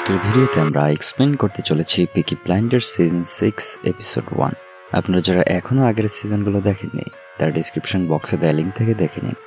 আজকের ভিডিওতে আমরা এক্সপ্লেন করতে চলেছি পিকি ব্লাইন্ডার্স সিজন 6 এপিসোড 1। আপনারা যারা এখনো আগের সিজনগুলো দেখেননি তার ডেসক্রিপশন বক্সে দেওয়া লিংক থেকে দেখে নিন।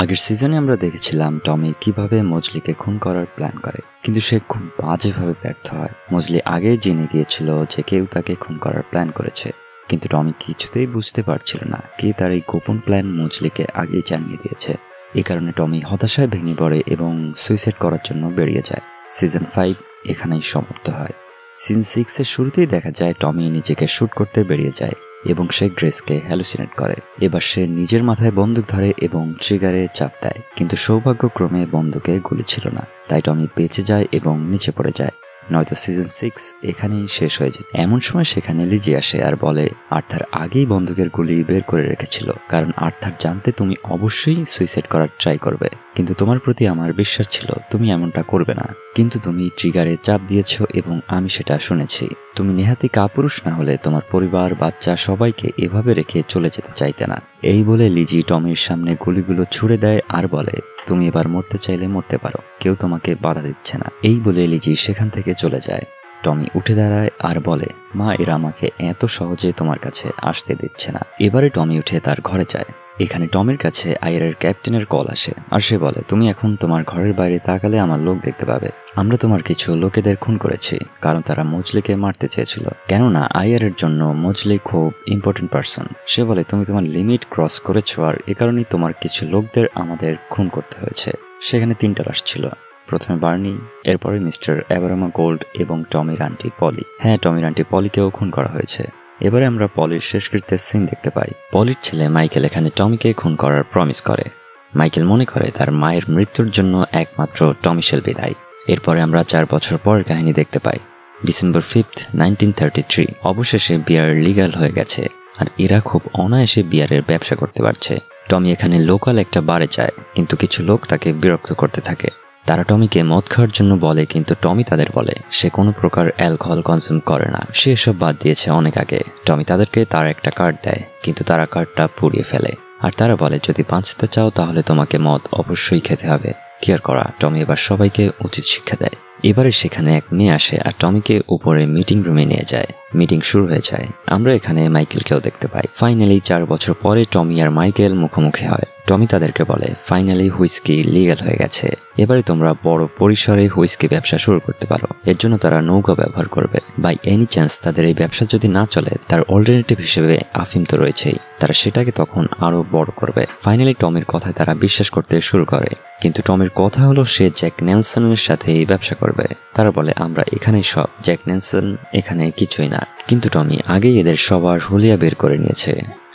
আগের সিজনে আমরা দেখেছিলাম টমি কিভাবে মজলিকে খুন করার প্ল্যান করে, কিন্তু সে খুব বাজেভাবে ব্যর্থ হয়। মজলি আগেই জেনে গিয়েছিল যে কেউ তাকে খুন করার প্ল্যান করেছে, কিন্তু টমি কিছুতেই বুঝতে পারছিল না কে তার এই গোপন প্ল্যান মজলিকে আগেই জানিয়ে দিয়েছে। এই কারণে টমি হতাশায় ভেঙে পড়ে এবং সুইসাইড করার জন্য বেরিয়ে যায়। সিজন 5 এখানেই সমাপ্ত হয়। সিজন 6 এর শুরুতেই দেখা যায় টমি নিজেকে শুট করতে বেরিয়ে যায় এবং সে গ্রেসকে হ্যালুসিনেট করে। এবার সে নিজের মাথায় বন্দুক ধরে এবং ট্রিগারে চাপ দেয়, কিন্তু সৌভাগ্যক্রমে বন্দুকে গুলি ছিল না, তাই টমি বেঁচে যায় এবং নিচে পড়ে যায়। নয়তো সিজন 6 এখানেই শেষ হয়ে যেত। এমন সময় সেখানে লিজি আসে আর বলে আর্থার আগেই বন্দুকের গুলি বের করে রেখেছিল, কারণ আর্থার জানতে তুমি অবশ্যই সুইসাইড করার ট্রাই করবে, কিন্তু তোমার প্রতি আমার বিশ্বাস ছিল তুমি এমনটা করবে না, কিন্তু তুমি ট্রিগারে চাপ দিয়েছ এবং আমি সেটা শুনেছি। তুমি নেহাতি কাপুরুষ না হলে তোমার পরিবার, বাচ্চা সবাইকে এভাবে রেখে চলে যেতে চাইতে না। এই বলে লিজি টমির সামনে গুলিগুলো ছুড়ে দেয় আর বলে তুমি এবার মরতে চাইলে মরতে পারো, কেউ তোমাকে বাধা দিচ্ছে না। এই বলে লিজি সেখান থেকে চলে যায়। টমি উঠে দাঁড়ায় আর বলে মা, এরা আমাকে এত সহজে তোমার কাছে আসতে দিচ্ছে না। এবারে টমি উঠে তার ঘরে যায়। এখানে টমির কাছে আইআরএর ক্যাপ্টেনের কল আসে আর সে বলে তুমি এখন তোমার ঘরের বাইরে তাকালে আমার লোক দেখতে পাবে। আমরা তোমার কিছু লোকেদের খুন করেছি কারণ তারা মজলিকে মারতে চেয়েছিল, কেননা আইআরএর জন্য মজলি খুব ইম্পর্টেন্ট পারসন। সে বলে তুমি তোমার লিমিট ক্রস করেছো আর এ কারণেই তোমার কিছু লোকদের আমাদের খুন করতে হয়েছে। সেখানে 3টা লাশ ছিল, প্রথমে বার্নি, এরপরে মিস্টার অ্যাবারামা গোল্ড এবং টমির আন্টি পলি। হ্যাঁ, টমির আন্টি পলিকেও খুন করা হয়েছে। এবারে আমরা পলির শেষকৃত্যের সিন দেখতে পাই। পলির ছেলে মাইকেল এখানে টমিকে খুন করার প্রমিস করে। মাইকেল মনে করে তার মায়ের মৃত্যুর জন্য একমাত্র টমি শেলবি দায়ী। এরপরে আমরা 4 বছর পরের কাহিনী দেখতে পাই। ডিসেম্বর 5, 1933। অবশেষে বিয়ার লিগ্যাল হয়ে গেছে আর এরা খুব অনায়াসে বিয়ারের ব্যবসা করতে পারছে। টমি এখানে লোকাল একটা বারে যায়, কিন্তু কিছু লোক তাকে বিরক্ত করতে থাকে। তারা টমিকে মদ খাওয়ার জন্য বলে, কিন্তু টমি তাদের বলে সে কোনো প্রকার অ্যালকোহল কনজিউম করে না, সে এসব বাদ দিয়েছে অনেক আগে। টমি তাদেরকে তার একটা কার্ড দেয়, কিন্তু তারা কার্ডটা পুড়িয়ে ফেলে আর তারা বলে যদি বাঁচতে চাও তাহলে তোমাকে মদ অবশ্যই খেতে হবে। কেয়ার করা টমি এবার সবাইকে উচিত শিক্ষা দেয়। এবারে সেখানে এক মেয়ে আসে আর টমিকে উপরে মিটিং রুমে নিয়ে যায়। মিটিং শুরু হয়ে যায়। আমরা এখানে মাইকেলকেও দেখতে পাই। ফাইনালি 4 বছর পরে টমি আর মাইকেল মুখোমুখি হয়। টমি তাদেরকে বলে ফাইনালি হুইস্কি লিগ্যাল হয়ে গেছে, এবারে তোমরা বড় পরিসরে হুইস্কি ব্যবসা শুরু করতে পারো। এর জন্য তারা নৌকা ব্যবহার করবে। বাই এনি চান্স তাদের এই ব্যবসা যদি না চলে, তার অল্টারনেটিভ হিসেবে আফিম তো রয়েছেই, তারা সেটাকে তখন আরো বড় করবে। ফাইনালি টমির কথায় তারা বিশ্বাস করতে শুরু করে, কিন্তু টমির কথা হলো সে জ্যাক নেলসনের সাথে এই ব্যবসা করবে। তারা বলে আমরা এখানেই সব, জ্যাক নেলসন এখানে কিছুই না। কিন্তু টমি আগেই এদের সবার হুলিয়া বের করে নিয়েছে,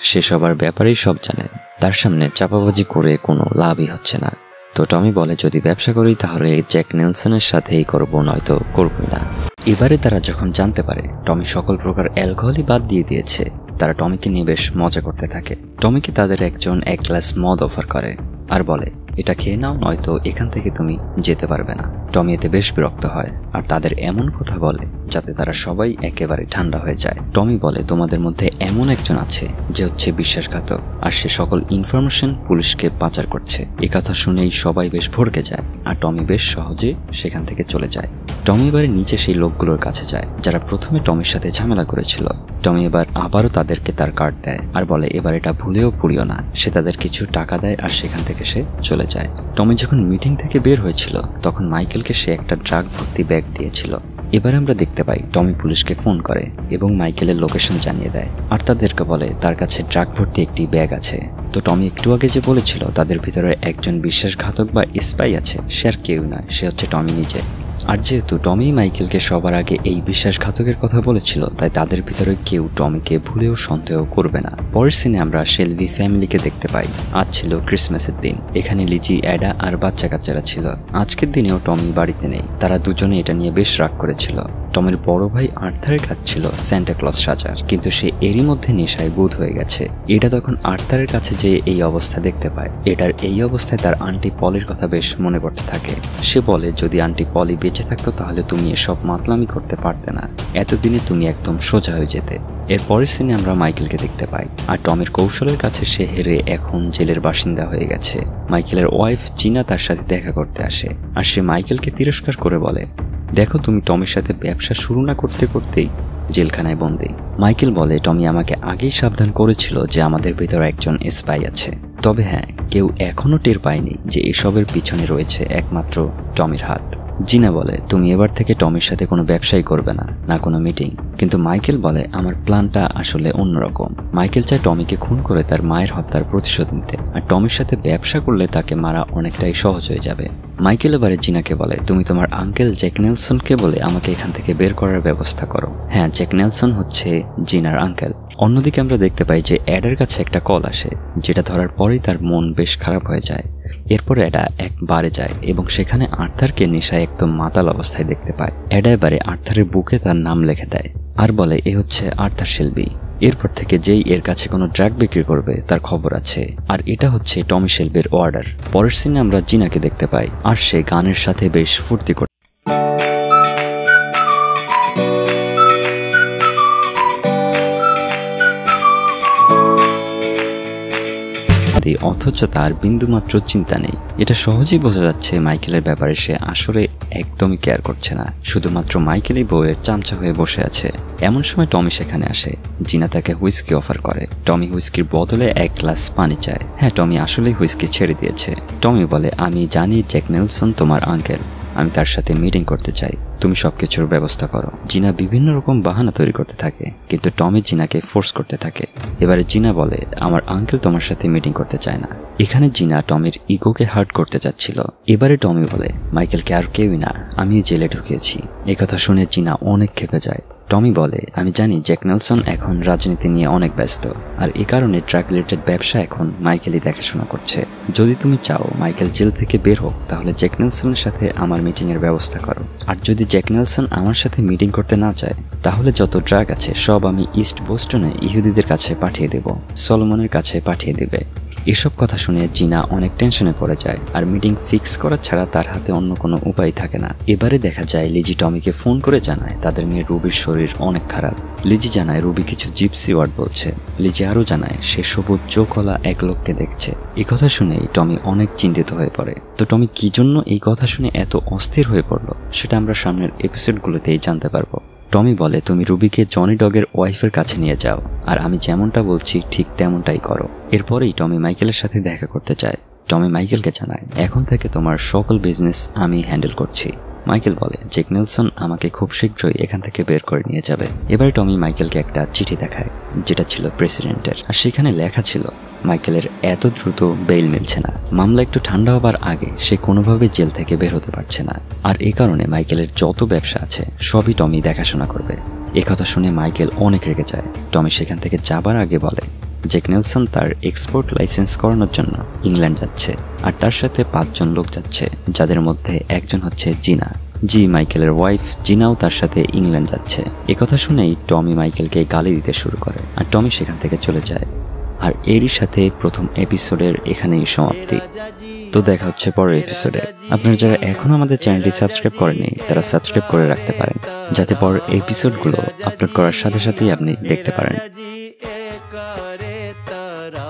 সে সবার ব্যাপারেই সব জানে। তার সামনে চাপাবাজি করে কোনো লাভই হচ্ছে না। তো টমি বলে যদি ব্যবসা করি তাহলে জ্যাক নেলসনের সাথেই করবো, নয়তো করবোই না। এবারে তারা যখন জানতে পারে টমি সকল প্রকার অ্যালকোহলই বাদ দিয়ে দিয়েছে, তারা টমিকে নিয়ে বেশ মজা করতে থাকে। টমিকে তাদের একজন 1 গ্লাস মদ অফার করে আর বলে এটা খেয়ে নাও, নয়তো এখান থেকে তুমি যেতে পারবে না। টমি এতে বেশ বিরক্ত হয় আর তাদের এমন কথা বলে যাতে তারা সবাই একেবারে ঠান্ডা হয়ে যায়। টমি বলে তোমাদের মধ্যে এমন একজন আছে যে হচ্ছে বিশ্বাসঘাতক আর সে সকল ইনফরমেশন পুলিশকে পাচার করছে। এই কথা শুনেই সবাই বেশ ভড়কে যায় আর টমি বেশ সহজে সেখান থেকে চলে যায়। টমি এবারে নিচে সেই লোকগুলোর কাছে যায় যারা প্রথমে টমির সাথে ঝামেলা করেছিল। টমি এবার আবারও তাদেরকে তার কার্ড দেয় আর বলে এবার এটা ভুলেও পুড়িও না। সে তাদের কিছু টাকা দেয় আর সেখান থেকে সে চলে যায়। টমি যখন মিটিং থেকে বের হয়েছিল তখন মাইকেলকে সে একটা ড্রাগ ভর্তি ব্যাগ দিয়েছিল। এবার আমরা দেখতে পাই টমি পুলিশকে ফোন করে এবং মাইকেলের লোকেশন জানিয়ে দেয় আর তাদেরকে বলে তার কাছে ড্রাগ ভর্তি একটি ব্যাগ আছে। তো টমি একটু আগে যে বলেছিল তাদের ভিতরে একজন বিশ্বাসঘাতক বা স্পাই আছে, সে আর কেউ নয়, সে হচ্ছে টমি নিজে। আর যেহেতু টমি মাইকেলকে সবার আগে এই বিশ্বাসঘাতকের কথা বলেছিল, তাই তাদের ভিতরে কেউ টমিকে ভুলেও সন্দেহ করবে না। পরের সিনে আমরা শেলবি ফ্যামিলিকে দেখতে পাই। আজ ছিল ক্রিসমাসের দিন। এখানে লিজি, অ্যাডা আর বাচ্চা কাচ্চারা ছিল। আজকের দিনেও টমি বাড়িতে নেই। তারা দুজনে এটা নিয়ে বেশ রাগ করেছিল। টমির বড় ভাই আর্থারের কাজ ছিল স্যান্টা ক্লজ সাজার, কিন্তু সে এরই মধ্যে নেশায় বুঁদ হয়ে গেছে। এটা তখন আর্থারের কাছে যে এই অবস্থা দেখতে পায়। এটার এই অবস্থায় তার আন্টি পলির কথা বেশ মনে পড়তে থাকে। সে বলে যদি আন্টি পলি বেঁচে থাকতো তাহলে তুমি এসব মাতলামি করতে পারতে না, এতদিনে তুমি একদম সোজা হয়ে যেতে। এর পরের সিনে আমরা মাইকেলকে দেখতে পাই, আর টমির কৌশলের কাছে সে হেরে এখন জেলের বাসিন্দা হয়ে গেছে। মাইকেলের ওয়াইফ জিনা তার সাথে দেখা করতে আসে, আর সে মাইকেলকে তিরস্কার করে বলে, দেখো তুমি টমির সাথে ব্যবসা শুরু না করতে করতেই জেলখানায় বন্দী। মাইকেল বলে, টমি আমাকে আগেই সাবধান করেছিল যে আমাদের ভিতরে একজন স্পাই আছে, তবে হ্যাঁ, কেউ এখনো টের পায়নি যে এসবের পিছনে রয়েছে একমাত্র টমির হাত। জিনা বলে, তুমি এবার থেকে টমির সাথে কোনো ব্যবসাই করবে না, না কোনো মিটিং। কিন্তু মাইকেল বলে, আমার প্ল্যানটা আসলে অন্যরকম। মাইকেল চায় টমিকে খুন করে তার মায়ের হত্যার প্রতিশোধ নিতে, আর টমির সাথে ব্যবসা করলে তাকে মারা অনেকটাই সহজ হয়ে যাবে। মাইকেল এবারে জিনাকে বলে, তুমি তোমার আঙ্কেল জ্যাক নেলসনকে বলে আমাকে এখান থেকে বের করার ব্যবস্থা করো। হ্যাঁ, জ্যাক নেলসন হচ্ছে জিনার আঙ্কেল। অন্যদিকে আমরা দেখতে পাই যে অ্যাডার কাছে একটা কল আসে, যেটা ধরার পরেই তার মন বেশ খারাপ হয়ে যায়। এরপর অ্যাডা এক বারে যায় এবং সেখানে আর্থারকে নেশায় একদম মাতাল অবস্থায় দেখতে পায়। অ্যাডা এবারে আর্থারের বুকে তার নাম লিখে দেয় আর বলে, এ হচ্ছে আর্থার শেলবি। এরপর থেকে যেই এর কাছে কোনো ড্রাগ বিক্রি করবে তার খবর আছে, আর এটা হচ্ছে টমি শেলবির অর্ডার। পরের সিনে আমরা জিনাকে দেখতে পাই, আর সে গানের সাথে বেশ ফুর্তি করে, অথচ তার বিন্দুমাত্র চিন্তা নেই। এটা সহজেই বোঝা যাচ্ছে মাইকেলের ব্যাপারে সে আসলে একদমই কেয়ার করছে না, শুধুমাত্র মাইকেলই বউয়ের চামচা হয়ে বসে আছে। এমন সময় টমি সেখানে আসে। জিনা তাকে হুইস্কি অফার করে। টমি হুইস্কির বদলে এক গ্লাস পানি চায়। হ্যাঁ, টমি আসলেই হুইস্কি ছেড়ে দিয়েছে। টমি বলে, আমি জানি জ্যাক নেলসন তোমার আঙ্কেল, আমি তার সাথে মিটিং করতে চাই, তুমি সবকিছুর ব্যবস্থা করো। জিনা বিভিন্ন রকম বাহানা তৈরি করতে থাকে, কিন্তু টমি জিনাকে ফোর্স করতে থাকে। এবারে জিনা বলে, আমার আঙ্কেল তোমার সাথে মিটিং করতে চায় না। এখানে জিনা টমির ইগোকে হার্ট করতে চাচ্ছিল। এবারে টমি বলে, মাইকেলকে আর কেউই না, আমি জেলে ঢুকিয়েছি। একথা শুনে জিনা অনেক ক্ষেপে যায়। টমি বলে, আমি জানি জ্যাক নেলসন এখন রাজনীতি নিয়ে অনেক ব্যস্ত, আর এ কারণে ড্রাগ রিলেটেড ব্যবসা এখন মাইকেলই দেখাশোনা করছে। যদি তুমি চাও মাইকেল জেল থেকে বের হোক, তাহলে জ্যাক নেলসনের সাথে আমার মিটিং এর ব্যবস্থা করো। আর যদি জ্যাক নেলসন আমার সাথে মিটিং করতে না চায়, তাহলে যত ড্রাগ আছে সব আমি ইস্ট বোস্টনে ইহুদিদের কাছে পাঠিয়ে দেব, সলোমনের কাছে পাঠিয়ে দেবে। এসব কথা শুনে জিনা অনেক টেনশনে পড়ে যায়, আর মিটিং ফিক্স করা ছাড়া তার হাতে অন্য কোনো উপায় থাকে না। এবারে দেখা যায় লিজি টমিকে ফোন করে জানায় তাদের মেয়ে রুবির শরীর অনেক খারাপ। লিজি জানায় রুবি কিছু জিপসি ওয়ার্ড বলছে। লিজি আরও জানায় সে সবুজ চোখওয়ালা এক লোককে দেখছে। এই কথা শুনেই টমি অনেক চিন্তিত হয়ে পড়ে। তো টমি কি জন্য এই কথা শুনে এত অস্থির হয়ে পড়লো সেটা আমরা সামনের এপিসোডগুলোতেই জানতে পারবো। টমি বলে, তুমি রুবিকে জনি ডগের ওয়াইফের কাছে নিয়ে যাও, আর আমি যেমনটা বলছি ঠিক তেমনটাই করো। এরপরেই টমি মাইকেলের সাথে দেখা করতে চায়। টমি মাইকেলকে জানায়, এখন থেকে তোমার সকল বিজনেস আমি হ্যান্ডেল করছি। মাইকেল বলে, জ্যাক নেলসন আমাকে খুব শীঘ্রই এখান থেকে বের করে নিয়ে যাবে। এবারে টমি মাইকেলকে একটা চিঠি দেখায়, যেটা ছিল প্রেসিডেন্টের, আর সেখানে লেখা ছিল, মাইকেলের এত দ্রুত বেইল মিলছে না, মামলা একটু ঠান্ডা হবার আগে সে কোনোভাবে জেল থেকে বের হতে পারছে না, আর এই কারণে মাইকেলের যত ব্যবসা আছে সবই টমি দেখাশোনা করবে। একথা শুনে মাইকেল অনেক রেগে যায়। টমি সেখান থেকে যাবার আগে বলে, জ্যাক নেলসন তার এক্সপোর্ট লাইসেন্স করানোর জন্য ইংল্যান্ড যাচ্ছে, আর তার সাথে 5 জন লোক যাচ্ছে, যাদের মধ্যে একজন হচ্ছে জিনা। মাইকেলের ওয়াইফ জিনাও তার সাথে ইংল্যান্ড যাচ্ছে। একথা শুনেই টমি মাইকেলকে গালি দিতে শুরু করে, আর টমি সেখান থেকে চলে যায়। আর এরই সাথে প্রথম এপিসোডের এখানেই সমাপ্তি। তো দেখা হচ্ছে পরের এপিসোডে। আপনারা যারা এখনো আমাদের চ্যানেলটি সাবস্ক্রাইব করেননি তারা সাবস্ক্রাইব করে রাখতে পারেন, যাতে পরের এপিসোডগুলো আপলোড করার সাথে সাথেই আপনি দেখতে পারেন।